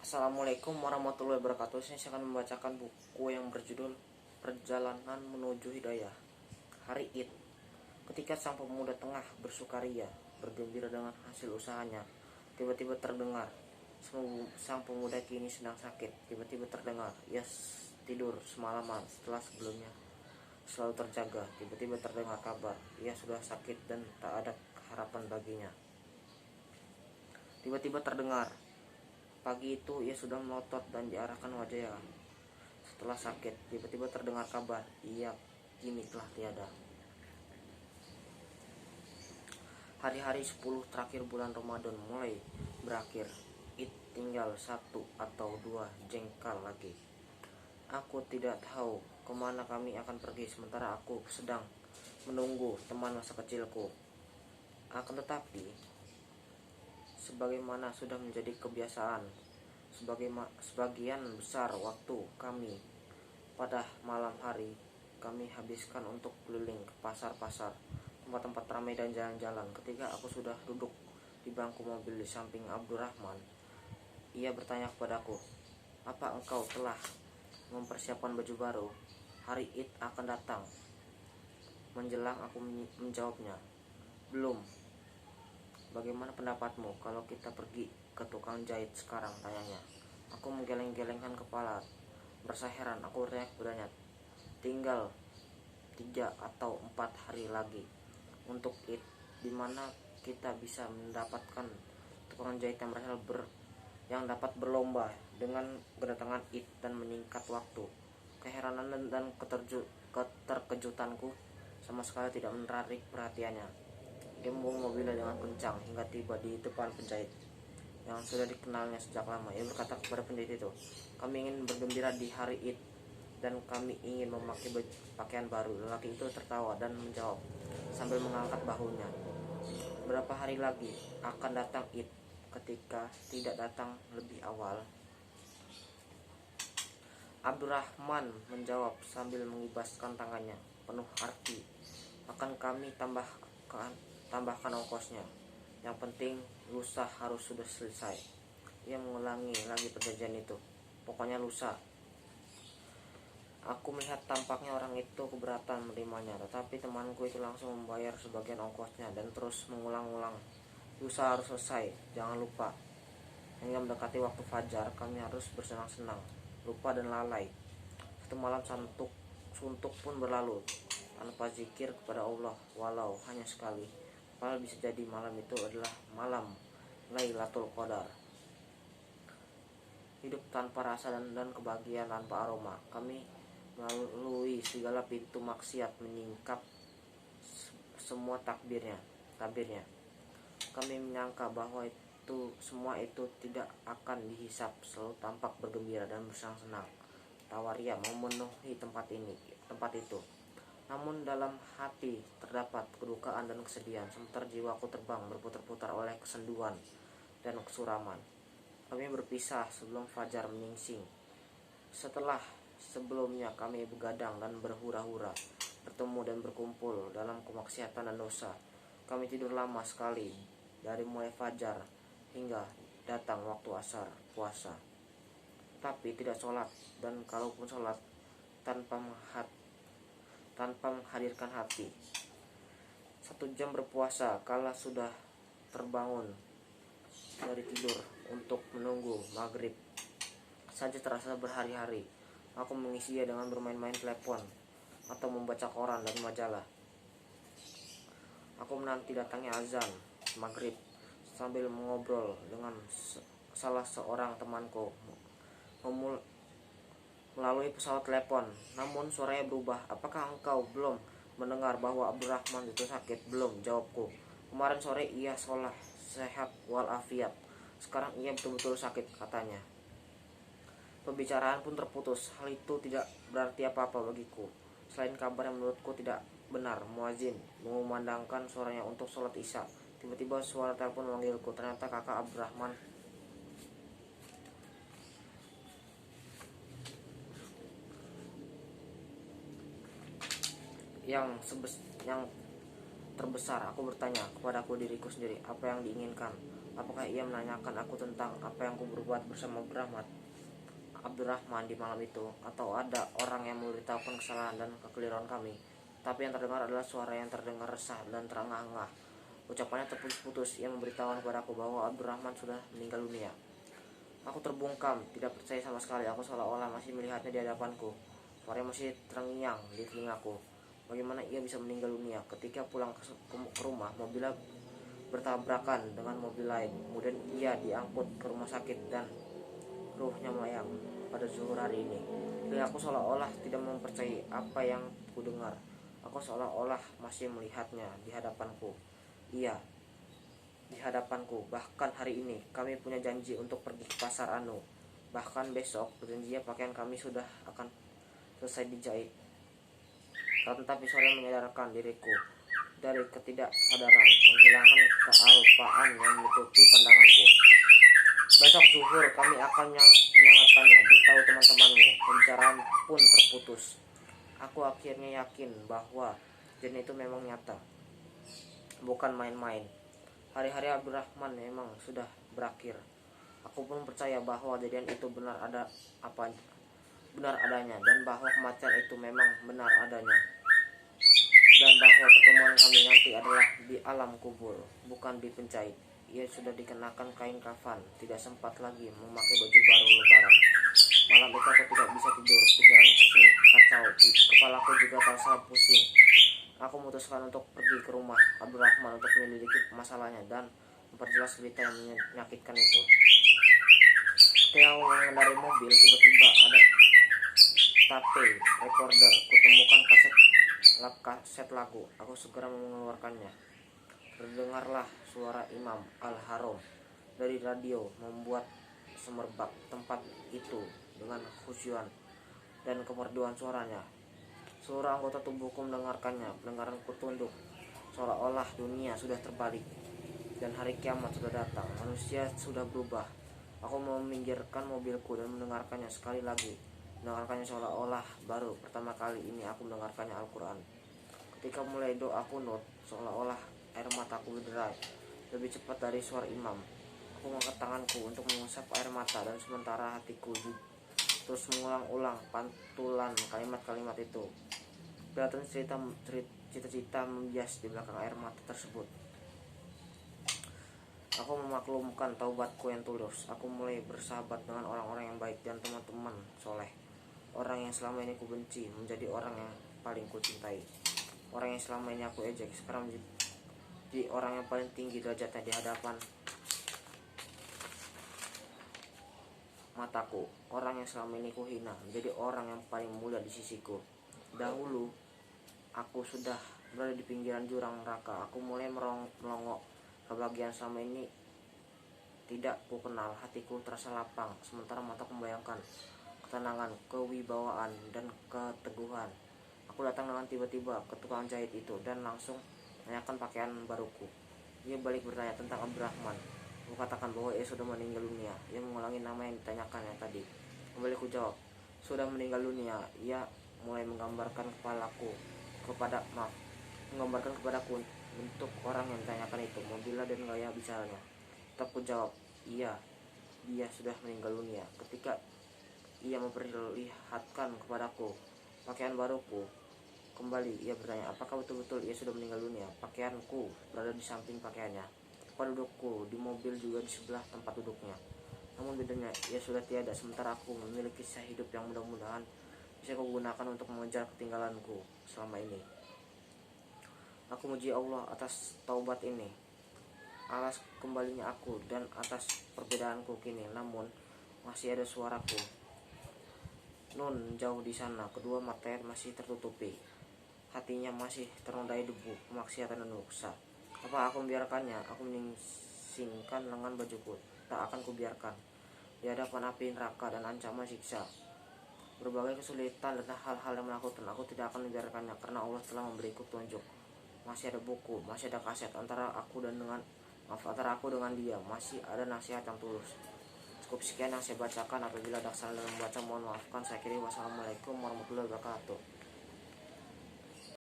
Assalamualaikum warahmatullahi wabarakatuh. Saya akan membacakan buku yang berjudul Perjalanan Menuju Hidayah. Hari Id. Ketika sang pemuda tengah bersukaria, bergembira dengan hasil usahanya, tiba-tiba terdengar, sang pemuda kini sedang sakit. Tiba-tiba terdengar, ia tidur semalaman setelah sebelumnya selalu terjaga. Tiba-tiba terdengar kabar, ia sudah sakit dan tak ada harapan baginya. Tiba-tiba terdengar, pagi itu ia sudah melotot dan diarahkan wajahnya. Setelah sakit, tiba-tiba terdengar kabar, ia kini telah tiada. Hari-hari 10 terakhir bulan Ramadan mulai berakhir. Id tinggal 1 atau 2 jengkal lagi. Aku tidak tahu kemana kami akan pergi, sementara aku sedang menunggu teman masa kecilku. Akan tetapi, sebagaimana sudah menjadi kebiasaan, sebagian besar waktu kami pada malam hari kami habiskan untuk keliling ke pasar-pasar, tempat-tempat ramai dan jalan-jalan. Ketika aku sudah duduk di bangku mobil di samping Abdurrahman, ia bertanya kepadaku, "Apa engkau telah mempersiapkan baju baru? Hari Id akan datang." Menjelang aku menjawabnya, "Belum." "Bagaimana pendapatmu kalau kita pergi ke tukang jahit sekarang?" tanyanya. Aku menggeleng-gelengkan kepala. Merasa heran, aku bertanya kepadanya, "Tinggal 3 atau 4 hari lagi untuk Id, di mana kita bisa mendapatkan tukang jahit yang dapat berlomba dengan kedatangan Id dan menyingkat waktu?" Keheranan dan keterkejutanku sama sekali tidak menarik perhatiannya. Dia membawa mobilnya dengan kencang hingga tiba di depan penjahit yang sudah dikenalnya sejak lama. Ia berkata kepada penjahit itu, "Kami ingin bergembira di hari Id dan kami ingin memakai pakaian baru." Lelaki itu tertawa dan menjawab sambil mengangkat bahunya, "Berapa hari lagi akan datang Id? Ketika tidak datang lebih awal?" Abdurrahman menjawab sambil mengibaskan tangannya penuh arti, "Akan kami tambahkan ongkosnya. Yang penting lusa harus sudah selesai." Ia mengulangi lagi perjanjian itu. "Pokoknya lusa." Aku melihat tampaknya orang itu keberatan menerimanya, tetapi temanku itu langsung membayar sebagian ongkosnya dan terus mengulang-ulang, "Lusa harus selesai, jangan lupa." Hingga mendekati waktu fajar, kami harus bersenang-senang, lupa dan lalai. Satu malam suntuk pun berlalu tanpa zikir kepada Allah, walau hanya sekali. Padahal bisa jadi malam itu adalah malam Lailatul Qadar. Hidup tanpa rasa dan kebahagiaan tanpa aroma. Kami melalui segala pintu maksiat, menyingkap semua tabirnya. Kami menyangka bahwa semua itu tidak akan dihisap, selalu tampak bergembira dan bersenang-senang. Tawaria memenuhi tempat itu. Namun dalam hati terdapat kedukaan dan kesedihan, sementara jiwaku terbang berputar-putar oleh kesenduan dan kesuraman. Kami berpisah sebelum fajar menyingsing. Setelah sebelumnya kami begadang dan berhura-hura, bertemu dan berkumpul dalam kemaksiatan dan dosa. Kami tidur lama sekali, dari mulai fajar hingga datang waktu asar puasa. Tapi tidak sholat, dan kalaupun sholat tanpa menghadirkan hati. 1 jam berpuasa kala sudah terbangun dari tidur untuk menunggu maghrib saja terasa berhari-hari. Aku mengisinya dengan bermain-main telepon atau membaca koran dan majalah. Aku menanti datangnya azan maghrib sambil mengobrol dengan salah seorang temanku melalui pesawat telepon. Namun suaranya berubah. "Apakah engkau belum mendengar bahwa Abdurrahman itu sakit?" "Belum," jawabku. "Kemarin sore ia sehat walafiat. Sekarang ia betul-betul sakit," katanya. Pembicaraan pun terputus. Hal itu tidak berarti apa-apa bagiku, selain kabar yang menurutku tidak benar. Muazin mengumandangkan suaranya untuk sholat isya. Tiba-tiba suara telepon memanggilku. Ternyata kakak Abdurrahman yang terbesar. Aku bertanya kepadaku diriku sendiri, apa yang diinginkan Apakah ia menanyakan aku tentang apa yang kuberbuat bersama Abdurrahman di malam itu, atau ada orang yang memberitahukan kesalahan dan kekeliruan kami? Tapi yang terdengar adalah suara yang terdengar resah dan terengah-engah. Ucapannya terputus-putus. Ia memberitahukan kepadaku bahwa Abdurrahman sudah meninggal dunia. Aku terbungkam, tidak percaya sama sekali. Aku seolah-olah masih melihatnya di hadapanku. Suaranya masih terngiang di telingaku. Bagaimana ia bisa meninggal dunia? Ketika pulang ke rumah, mobilnya bertabrakan dengan mobil lain. Kemudian ia diangkut ke rumah sakit dan ruhnya melayang pada zuhur hari ini. Telingaku seolah-olah tidak mempercayai apa yang kudengar. Aku seolah-olah masih melihatnya di hadapanku. Iya, di hadapanku. Bahkan hari ini kami punya janji untuk pergi ke pasar Anu. Bahkan besok berjanjinya pakaian kami sudah akan selesai dijahit. Tetapi sore menyadarkan diriku dari ketidaksadaran, menghilangkan kealpaan yang menutupi pandanganku. Besok zuhur kami akan menyangatkannya. Beritahu teman-temanmu. Pembicaraan pun terputus. Aku akhirnya yakin bahwa kejadian itu memang nyata, bukan main-main. Hari-hari Abdurrahman memang sudah berakhir. Aku pun percaya bahwa kejadian itu benar adanya, dan bahwa kematian itu memang benar adanya, dan bahwa pertemuan kami nanti adalah di alam kubur, bukan di penjahit. Ia sudah dikenakan kain kafan, tidak sempat lagi memakai baju baru lebaran. Malam itu aku tidak bisa tidur, pikiranku kacau, kepalaku juga terasa pusing. Aku memutuskan untuk pergi ke rumah Abdurrahman untuk menyelidiki masalahnya dan memperjelas berita yang menyakitkan itu. Ketika aku mengendarai mobil, tiba-tiba ada tape recorder. Kutemukan kaset lagu. Aku segera mengeluarkannya. Terdengarlah suara Imam Al-Haram dari radio membuat semerbak tempat itu dengan khusyuan dan kemerduan suaranya. Seluruh anggota tubuhku mendengarkannya. Pendengaranku tunduk, seolah-olah dunia sudah terbalik dan hari kiamat sudah datang. Manusia sudah berubah. Aku meminggirkan mobilku dan mendengarkannya sekali lagi. Mendengarkannya seolah-olah baru pertama kali ini aku mendengarkannya Al-Quran. Ketika mulai doa kunut, seolah-olah air mataku berderai lebih cepat dari suara imam. Aku mengangkat tanganku untuk mengusap air mata, dan sementara hatiku terus mengulang-ulang pantulan kalimat-kalimat itu. Kelihatan cita-cita membias di belakang air mata tersebut. Aku memaklumkan taubatku yang tulus. Aku mulai bersahabat dengan orang-orang yang baik dan teman-teman soleh. Orang yang selama ini ku benci menjadi orang yang paling ku cintai. Orang yang selama ini aku ejek sekarang menjadi orang yang paling tinggi derajatnya di hadapan mataku. Orang yang selama ini ku hina menjadi orang yang paling mulia di sisiku. Dahulu aku sudah berada di pinggiran jurang neraka. Aku mulai melongok. Kebahagiaan selama ini tidak ku kenal. Hatiku terasa lapang, sementara mataku membayangkan ketenangan, kewibawaan, dan keteguhan. Aku datang dengan tiba-tiba ke tukang jahit itu dan langsung menanyakan pakaian baruku. Ia balik bertanya tentang Abdurrahman. Aku katakan bahwa ia sudah meninggal dunia. Ia mengulangi nama yang ditanyakannya tadi. Kembali ku jawab, sudah meninggal dunia. Ia mulai menggambarkan kepadaku bentuk orang yang ditanyakan itu, mobilnya dan gaya bicaranya. Tetap ku jawab, iya, dia sudah meninggal dunia. Ketika ia memperlihatkan kepadaku pakaian baruku, kembali ia bertanya, apakah betul-betul ia sudah meninggal dunia? Pakaianku berada di samping pakaiannya. Tempat dudukku di mobil juga di sebelah tempat duduknya. Namun bedanya, ia sudah tiada, sementara aku memiliki kisah hidup yang mudah-mudahan bisa kugunakan untuk mengejar ketinggalanku selama ini. Aku muji Allah atas taubat ini, atas kembalinya aku, dan atas perbedaanku kini. Namun masih ada suaraku. Nun jauh di sana, kedua matanya masih tertutupi. Hatinya masih ternodai debu, kemaksiatan dan dosa. Apa aku membiarkannya? Aku menyingkirkan lengan bajuku. Tak akan kubiarkan. Di hadapan api neraka dan ancaman siksa, berbagai kesulitan dan hal-hal yang menakutkan, aku tidak akan membiarkannya, karena Allah telah memberiku petunjuk. Masih ada buku, masih ada kaset antara aku dengan dia, masih ada nasihat yang tulus. Cukup sekian yang saya bacakan. Apabila ada kesalahan dalam membaca, mohon maafkan. Saya kira wassalamualaikum warahmatullahi wabarakatuh.